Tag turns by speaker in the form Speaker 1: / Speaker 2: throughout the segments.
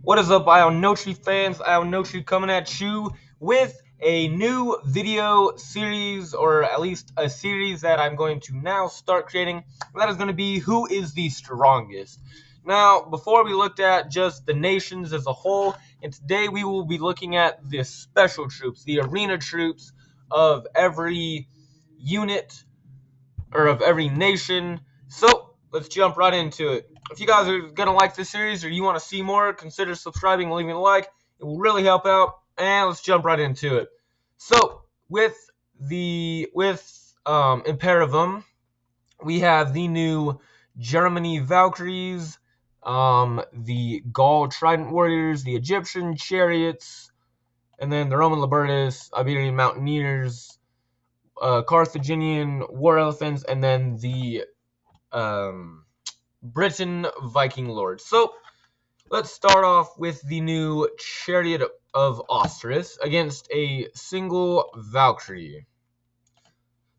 Speaker 1: What is up, Ionotri fans? Ionotri coming at you with a new video series, or at least a series that I'm going to now start creating. That is going to be Who is the Strongest? Now, before we looked at just the nations as a whole, and today we will be looking at the special troops, the arena troops of every unit, or of every nation. So, let's jump right into it. If you guys are going to like this series or you want to see more, consider subscribing and leaving a like. It will really help out. And let's jump right into it. So, with Imperivm, we have the new Germany Valkyries, the Gall Trident Warriors, the Egyptian Chariots, and then the Roman Libertas, Iberian Mountaineers, Carthaginian War Elephants, and then the Britain Viking Lords. So let's start off with the new Chariot of Osris against a single Valkyrie.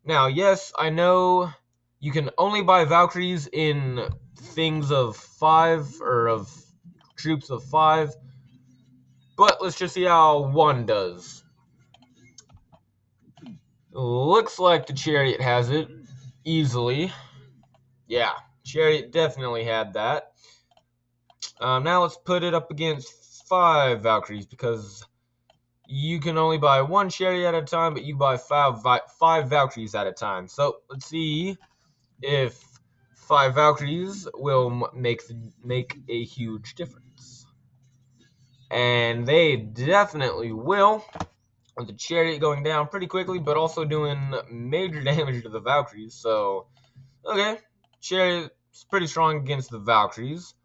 Speaker 1: Now, yes, I know you can only buy Valkyries in things of 5 or of troops of 5, but let's just see how 1 does. Looks like the Chariot has it easily. Yeah, Chariot definitely had that. Now let's put it up against 5 Valkyries, because you can only buy 1 Chariot at a time, but you buy 5 Valkyries at a time. So let's see if 5 Valkyries will make a huge difference. And they definitely will, with the Chariot going down pretty quickly, but also doing major damage to the Valkyries. So, okay, Chariot's pretty strong against the Valkyries.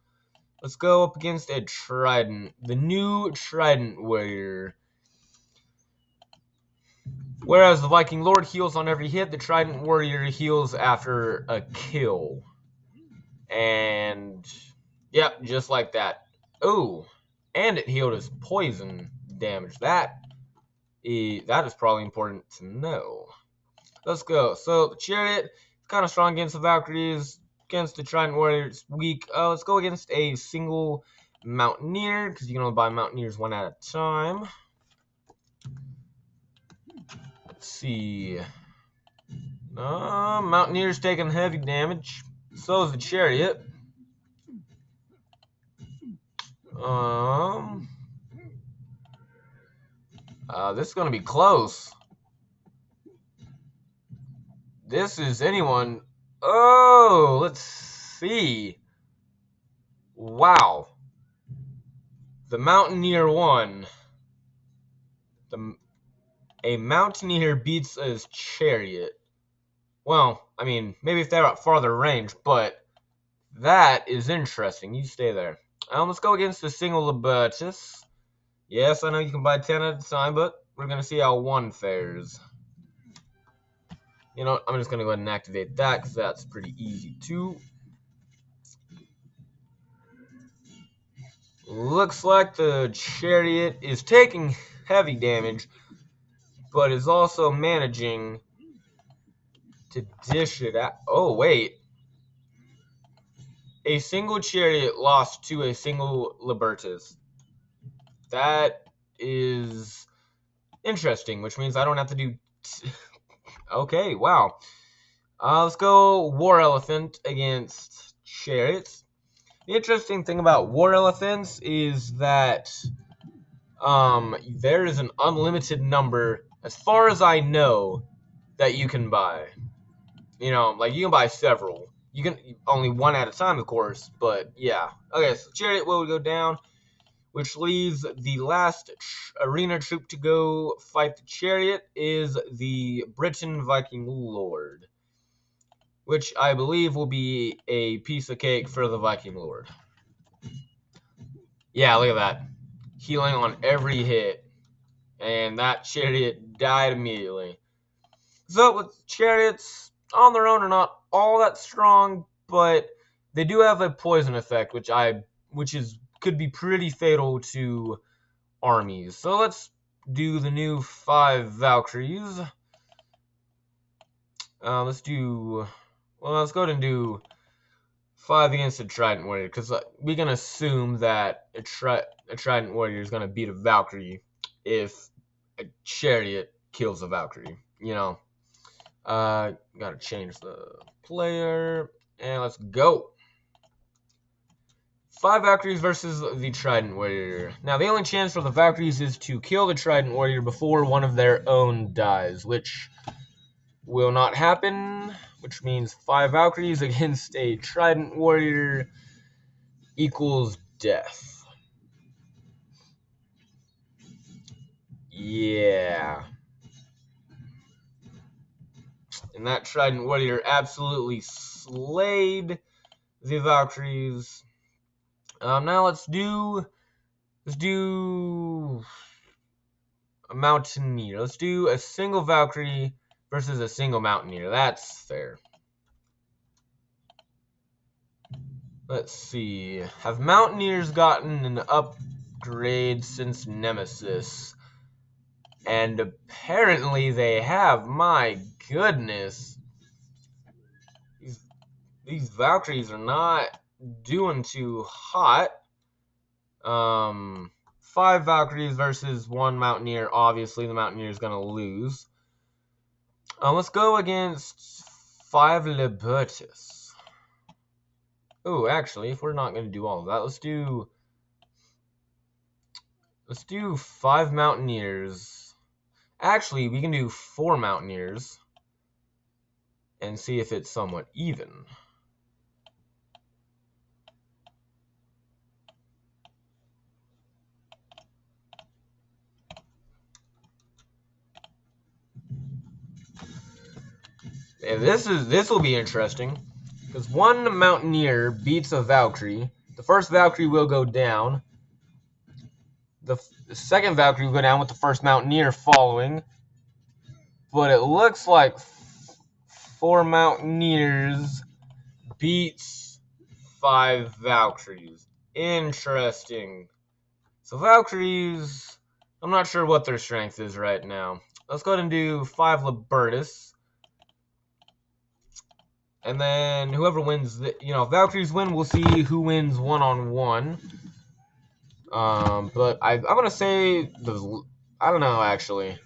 Speaker 1: Let's go up against a Trident, the new Trident Warrior. Whereas the Viking Lord heals on every hit, the Trident Warrior heals after a kill. And, yep, just like that. Oh, and it healed his poison damage. That is probably important to know. Let's go. So, the Chariot is kind of strong against the Valkyries. Against the Trident Warrior, it's weak. Let's go against a single Mountaineer, because you can only buy Mountaineers 1 at a time. Let's see. Mountaineers taking heavy damage. So is the Chariot. This is going to be close. This is anyone. Oh, let's see. Wow. The Mountaineer won. A Mountaineer beats a Chariot. Well, I mean, maybe if they're at farther range, but that is interesting. You stay there. Let's go against the single Libertas. Yes, I know you can buy 10 at a time, but we're going to see how 1 fares. You know what? I'm just going to go ahead and activate that, because that's pretty easy too. Looks like the Chariot is taking heavy damage, but is also managing to dish it out. Oh, wait. A single Chariot lost to a single Libertas. That is interesting, which means I don't have to do... Okay, wow. Let's go War Elephant against Chariots. The interesting thing about War Elephants is that there is an unlimited number, as far as I know, that you can buy. You know, like, you can buy several. You can only 1 at a time, of course, but yeah. Okay, so Chariot will go down, which leaves the last arena troop to go fight the Chariot is the Britain Viking Lord, which I believe will be a piece of cake for the Viking Lord. Yeah, look at that. Healing on every hit. And that Chariot died immediately. So, with Chariots, on their own are not all that strong, but they do have a poison effect, which could be pretty fatal to armies. So let's do the new 5 Valkyries. Let's go ahead and do 5 against a Trident Warrior, because we can assume that a Trident Warrior is going to beat a Valkyrie if a Chariot kills a Valkyrie. You know, gotta change the player, and let's go. 5 Valkyries versus the Trident Warrior. Now, the only chance for the Valkyries is to kill the Trident Warrior before one of their own dies, which will not happen, which means 5 Valkyries against a Trident Warrior equals death. Yeah. And that Trident Warrior absolutely slayed the Valkyries. Now let's do a Mountaineer. Let's do a single Valkyrie versus a single Mountaineer. That's fair. Let's see. Have Mountaineers gotten an upgrade since Nemesis? And apparently they have. My goodness. These Valkyries are not doing too hot. 5 Valkyries versus 1 Mountaineer. Obviously, the Mountaineer is going to lose. Let's go against 5 Libertas. Oh, actually, if we're not going to do all of that, let's do 5 Mountaineers. Actually, we can do 4 Mountaineers and see if it's somewhat even. Yeah, this will be interesting. Because 1 Mountaineer beats a Valkyrie. The first Valkyrie will go down. The second Valkyrie will go down with the first Mountaineer following. But it looks like 4 Mountaineers beats 5 Valkyries. Interesting. So Valkyries, I'm not sure what their strength is right now. Let's go ahead and do 5 Libertas. And then whoever wins, if Valkyries win, we'll see who wins one-on-one. But I'm gonna say I don't know actually.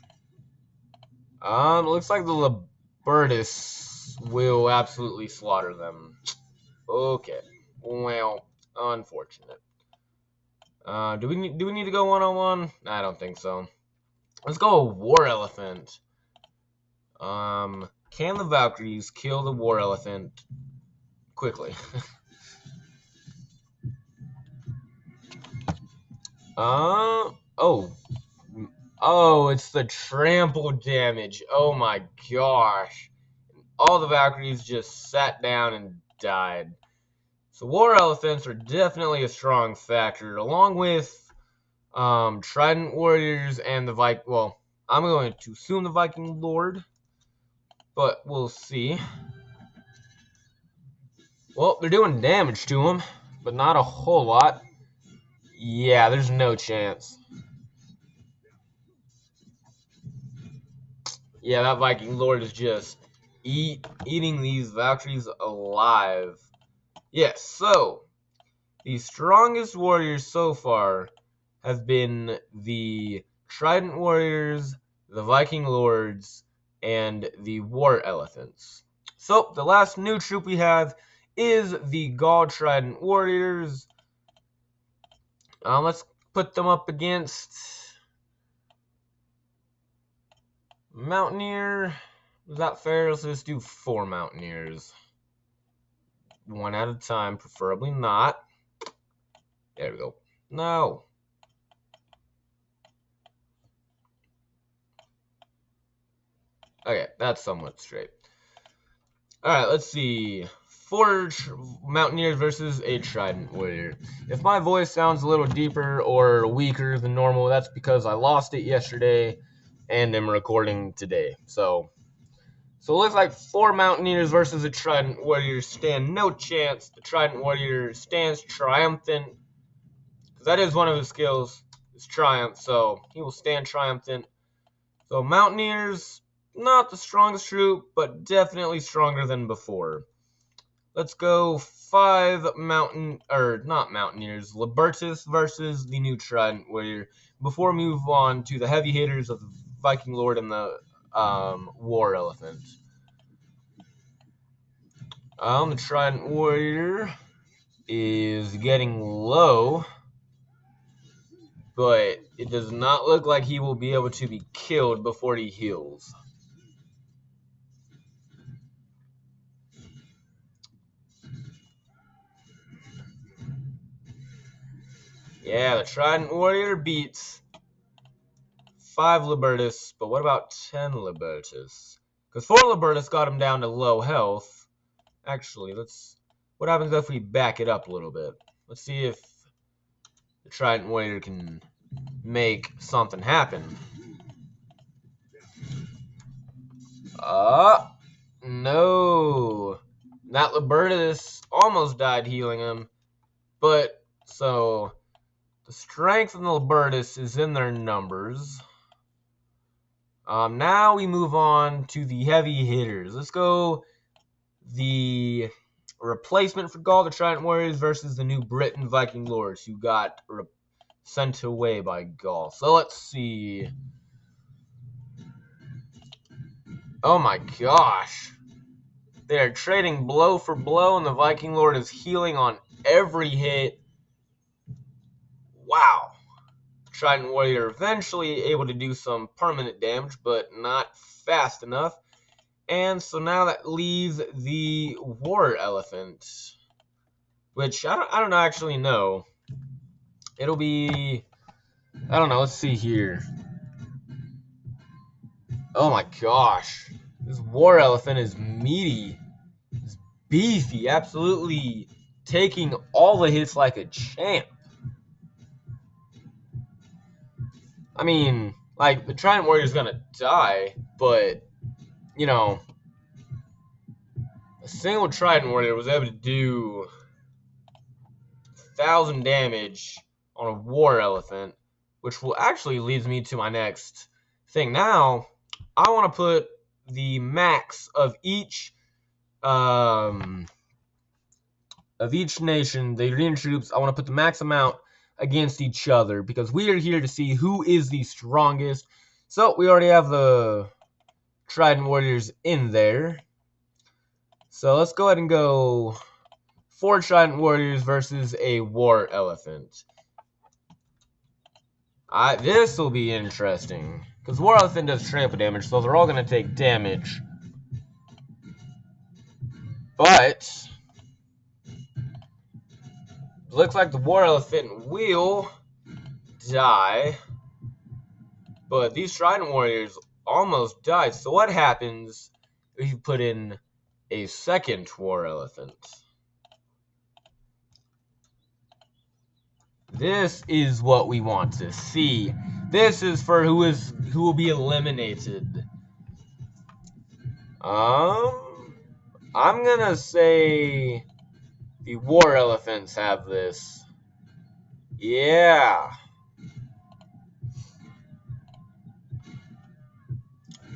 Speaker 1: It looks like the Libertas will absolutely slaughter them. Okay, well, unfortunate. Do we need to go one-on-one? I don't think so. Let's go War Elephant. Can the Valkyries kill the War Elephant quickly? Oh, it's the trample damage. Oh my gosh. All the Valkyries just sat down and died. So War Elephants are definitely a strong factor, along with Trident Warriors and the well, I'm going to assume the Viking Lord, but we'll see. Well, they're doing damage to him, but not a whole lot. Yeah, there's no chance. Yeah, that Viking Lord is just eating these Valkyries alive. Yes, so the strongest warriors so far have been the Trident Warriors, the Viking Lords, and the War Elephants. So the last new troop we have is the Gall Trident Warriors. Let's put them up against Mountaineer. Is that fair? Let's just do 4 Mountaineers. 1 at a time, preferably not. There we go. No. Okay, that's somewhat straight. Alright, let's see. 4 Mountaineers versus a Trident Warrior. If my voice sounds a little deeper or weaker than normal, that's because I lost it yesterday and am recording today. So it looks like 4 Mountaineers versus a Trident Warrior stand no chance. The Trident Warrior stands triumphant. Because that is one of his skills, is triumph. So he will stand triumphant. So Mountaineers, not the strongest troop, but definitely stronger than before. Let's go 5 not Mountaineers, Libertus versus the new Trident Warrior. Before we move on to the heavy hitters of the Viking Lord and the War Elephant. The Trident Warrior is getting low, but it does not look like he will be able to be killed before he heals. Yeah, the Trident Warrior beats 5 Libertus, but what about 10 Libertus? Because 4 Libertus got him down to low health. Actually, what happens if we back it up a little bit? Let's see if the Trident Warrior can make something happen. No. That Libertus almost died healing him. But, so, the strength of the Libertus is in their numbers. Now we move on to the heavy hitters. Let's go the replacement for Gall, the Trident Warriors, versus the new Britain Viking Lords, who got sent away by Gall. So let's see. Oh my gosh. They're trading blow for blow, and the Viking Lord is healing on every hit. Wow. Trident Warrior eventually able to do some permanent damage, but not fast enough. And so now that leaves the War Elephant, which I don't actually know. It'll be, I don't know, let's see here. Oh my gosh. This War Elephant is meaty. It's beefy, absolutely taking all the hits like a champ. I mean, like, the Trident Warrior's gonna die, but, you know, a single Trident Warrior was able to do 1,000 damage on a War Elephant, which will actually leads me to my next thing. Now, I want to put the max of each nation, the Iranian troops. I want to put the max amount against each other because we are here to see who is the strongest. So we already have the Trident Warriors in there. So let's go ahead and go 4 Trident Warriors versus a War Elephant. This will be interesting because War Elephant does trample damage, so they're all going to take damage. But looks like the War Elephant will die. But these Trident Warriors almost died. So what happens if you put in a second War Elephant? This is what we want to see. This is for who will be eliminated. I'm gonna say the War Elephants have this. Yeah.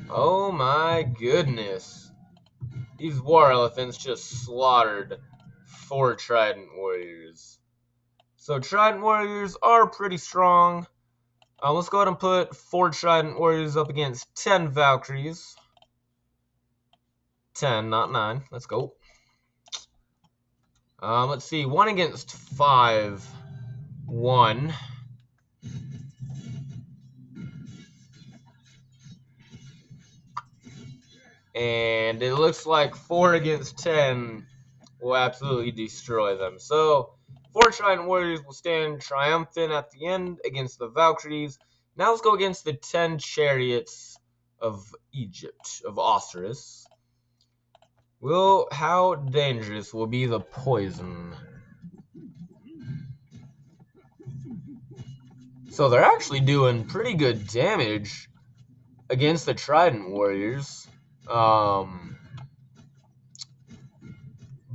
Speaker 1: Oh my goodness. These War Elephants just slaughtered 4 Trident Warriors. So Trident Warriors are pretty strong. Let's go ahead and put 4 Trident Warriors up against 10 Valkyries. 10, not 9. Let's go. Let's see. 1 against 5. 1. And it looks like 4 against 10 will absolutely destroy them. So 4 Trident Warriors will stand triumphant at the end against the Valkyries. Now let's go against the 10 Chariots of Egypt, of Osris. How dangerous will be the poison? So they're actually doing pretty good damage against the Trident Warriors.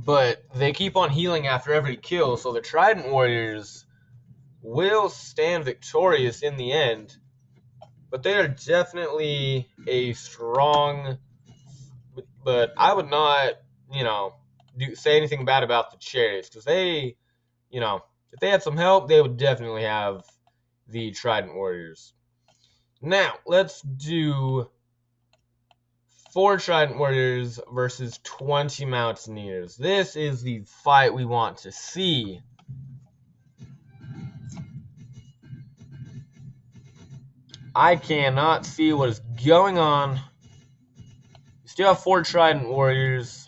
Speaker 1: But they keep on healing after every kill, so the Trident Warriors will stand victorious in the end. But they are definitely a strong, but I would not, say anything bad about the Chariots, because they, you know, if they had some help, they would definitely have the Trident Warriors. Now, let's do 4 Trident Warriors versus 20 Mountaineers. This is the fight we want to see. I cannot see what is going on. We still have 4 Trident Warriors,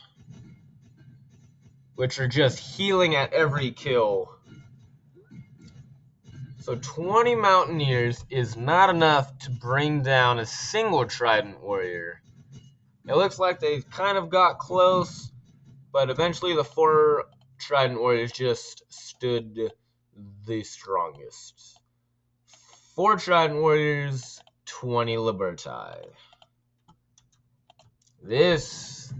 Speaker 1: which are just healing at every kill. So 20 Mountaineers is not enough to bring down a single Trident Warrior. It looks like they kind of got close, but eventually the 4 Trident Warriors just stood the strongest. 4 Trident Warriors, 20 Liberti. This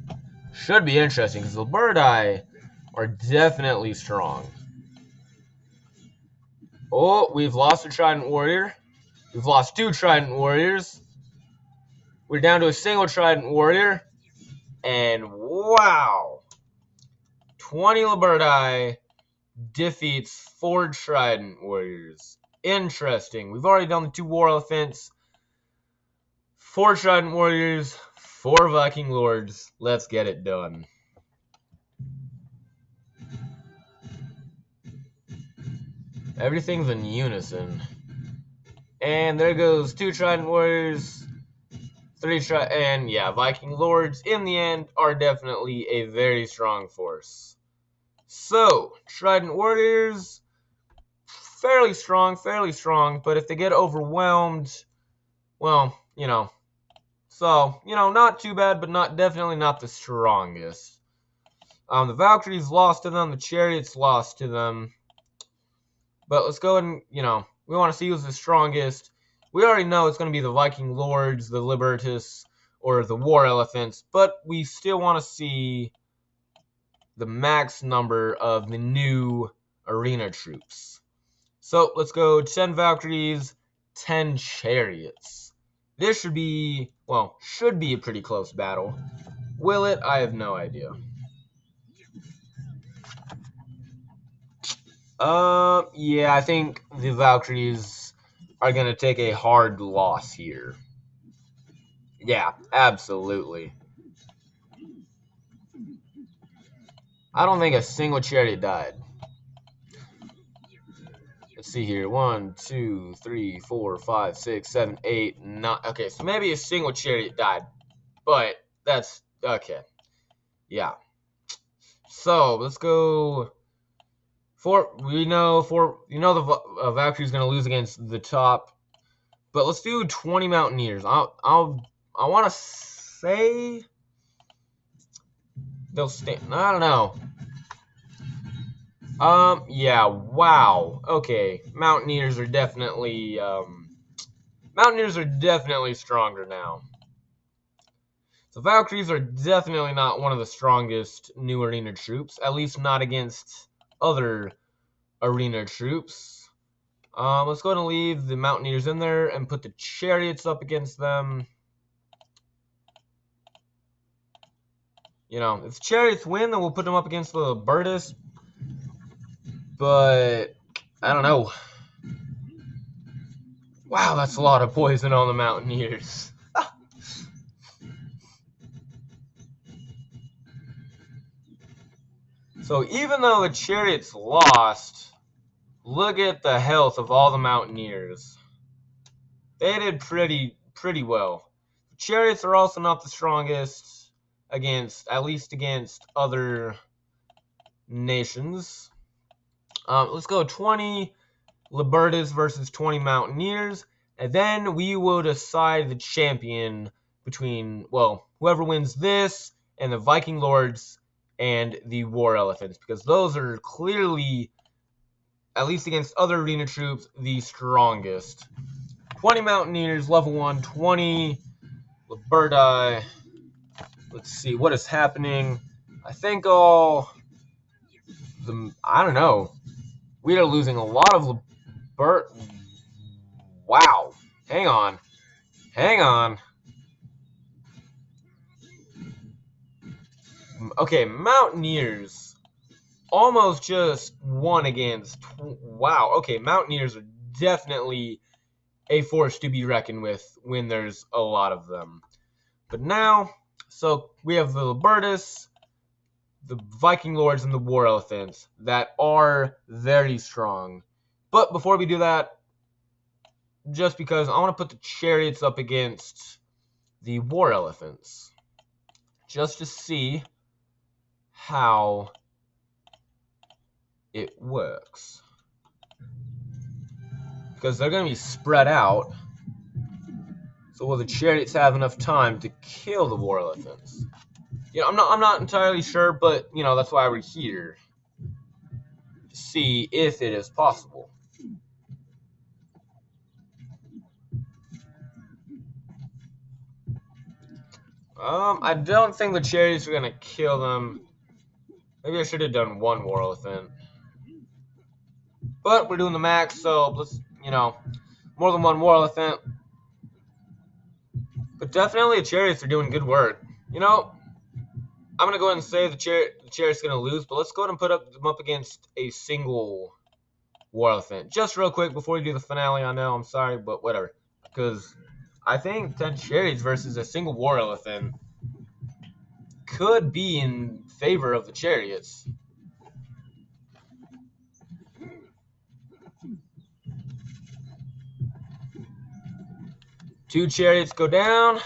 Speaker 1: should be interesting because the Liberti are definitely strong. Oh, we've lost a Trident Warrior. We've lost 2 Trident Warriors. We're down to a single Trident Warrior. And wow! 20 Liberti defeats 4 Trident Warriors. Interesting. We've already done the 2 War Elephants. 4 Trident Warriors, 4 Viking Lords. Let's get it done. Everything's in unison. And there goes 2 Trident Warriors, 3 and yeah, Viking Lords in the end are definitely a very strong force. So, Trident Warriors, fairly strong, but if they get overwhelmed, well, you know, so, you know, not too bad, but definitely not the strongest. The Valkyries lost to them, the Chariots lost to them. But let's go and, you know, we want to see who's the strongest. We already know it's going to be the Viking Lords, the Libertus, or the War Elephants, but we still want to see the max number of the new arena troops. So let's go 10 Valkyries, 10 Chariots. This should be a pretty close battle. Will it? I have no idea. Yeah, I think the Valkyries are going to take a hard loss here. Yeah, absolutely. I don't think a single chariot died. Let's see here. 1, 2, 3, 4, 5, 6, 7, 8, 9. Okay, so maybe a single chariot died. But that's okay. Yeah. So let's go. You know the Valkyrie's gonna lose against the top, but let's do 20 Mountaineers. I want to say they'll stand. I don't know. Yeah. Wow. Okay. Mountaineers are definitely stronger now. So Valkyries are definitely not one of the strongest new arena troops, at least not against other arena troops. Let's go ahead and leave the Mountaineers in there and put the Chariots up against them. You know, if the Chariots win, then we'll put them up against the Libertus. But I don't know. Wow, that's a lot of poison on the Mountaineers. So even though the Chariots lost, look at the health of all the Mountaineers. They did pretty well. The Chariots are also not the strongest at least against other nations. Let's go 20 Libertus versus 20 Mountaineers, and then we will decide the champion between, well, whoever wins this and the Viking Lords and the War Elephants, because those are clearly, at least against other arena troops, the strongest. 20 Mountaineers, level 1, 20 Liberti. Let's see what is happening. I think I don't know. We are losing a lot of Wow. Hang on. Okay, Mountaineers almost just won against. Wow. Okay, Mountaineers are definitely a force to be reckoned with when there's a lot of them. But now, so we have the Libertus, the Viking Lords, and the War Elephants that are very strong. But before we do that, just because I want to put the Chariots up against the War Elephants, just to see how it works. Because they're going to be spread out. So will the Chariots have enough time to kill the War Elephants? You know, I'm not entirely sure, but you know, that's why we're here. To see if it is possible. I don't think the Chariots are gonna kill them. Maybe I should have done one War Elephant. But we're doing the max, so let's, you know, more than one War Elephant. But definitely the Chariots are doing good work. You know, I'm gonna go ahead and say the Chariots gonna lose, but let's go ahead and put them up against a single War Elephant. Just real quick before we do the finale, I know, I'm sorry, but whatever. Because I think 10 Chariots versus a single War Elephant could be in favor of the Chariots. Two Chariots go down.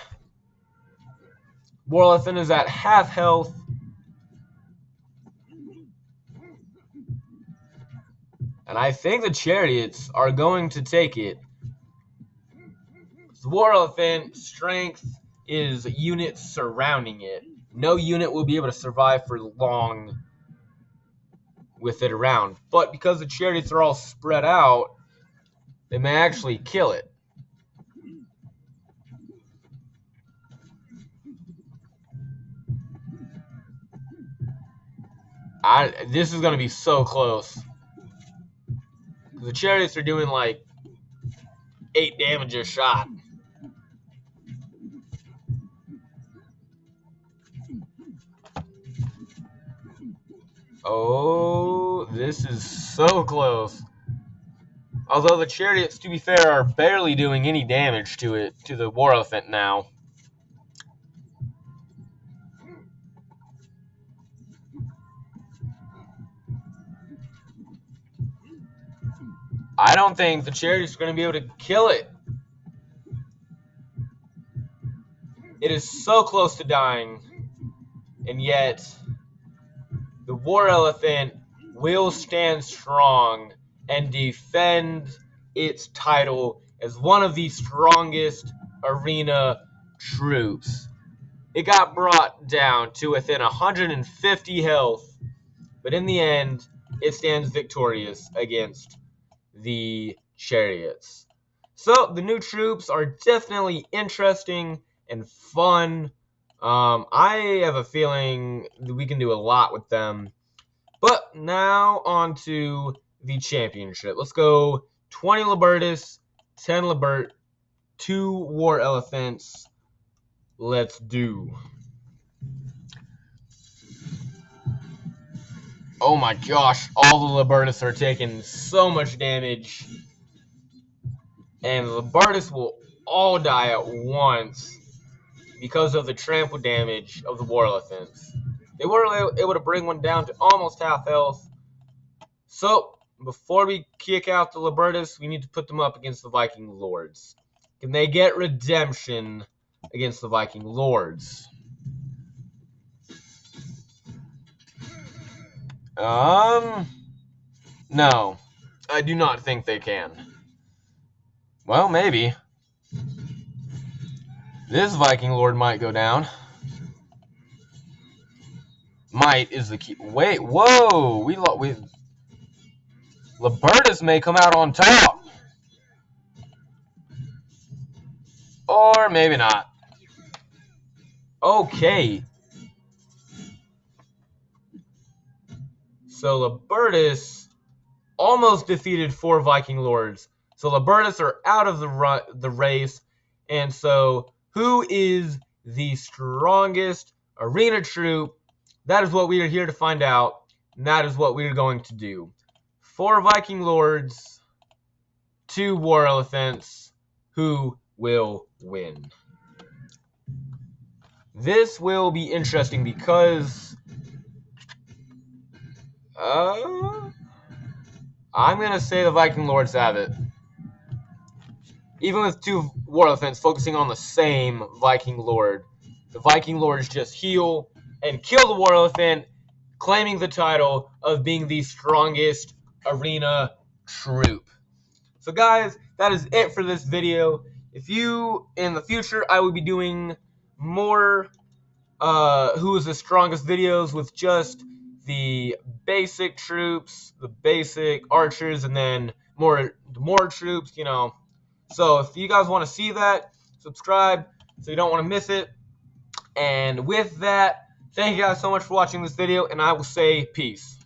Speaker 1: War Elephant is at half health. And I think the Chariots are going to take it. The War Elephant strength is units surrounding it. No unit will be able to survive for long with it around. But because the Chariots are all spread out, they may actually kill it. This is going to be so close. The Chariots are doing like 8 damage a shot. Oh, this is so close. Although the Chariots, to be fair, are barely doing any damage to the War Elephant now. I don't think the Chariots are going to be able to kill it. It is so close to dying, and yet the War Elephant will stand strong and defend its title as one of the strongest arena troops. It got brought down to within 150 health, but in the end, it stands victorious against the Chariots. So the new troops are definitely interesting and fun. I have a feeling that we can do a lot with them. But now on to the championship. Let's go 20 Libertus, 10 Libert, 2 War Elephants. Let's do. Oh my gosh, all the Libertus are taking so much damage. And the Libertus will all die at once because of the trample damage of the War Elephants. They were able to bring one down to almost half health. So, before we kick out the Libertus, we need to put them up against the Viking Lords. Can they get redemption against the Viking Lords? No. I do not think they can. Well, maybe. This Viking Lord might go down. Might is the key. Wait, whoa! Libertus may come out on top. Or maybe not. Okay. So Libertus almost defeated 4 Viking Lords. So Libertus are out of the race. And so who is the strongest arena troop That is what we are here to find out, and that is what we are going to do. 4 Viking Lords, 2 War Elephants. Who will win? This will be interesting because I'm going to say the Viking Lords have it. Even with 2 War Elephants focusing on the same Viking Lord, the Viking Lords just heal and kill the War Elephant, claiming the title of being the strongest arena troop. So guys, that is it for this video. If you, in the future, I will be doing more who is the strongest videos with just the basic troops, the basic archers, and then more troops, you know. So if you guys want to see that, subscribe so you don't want to miss it. And with that, thank you guys so much for watching this video, and I will say peace.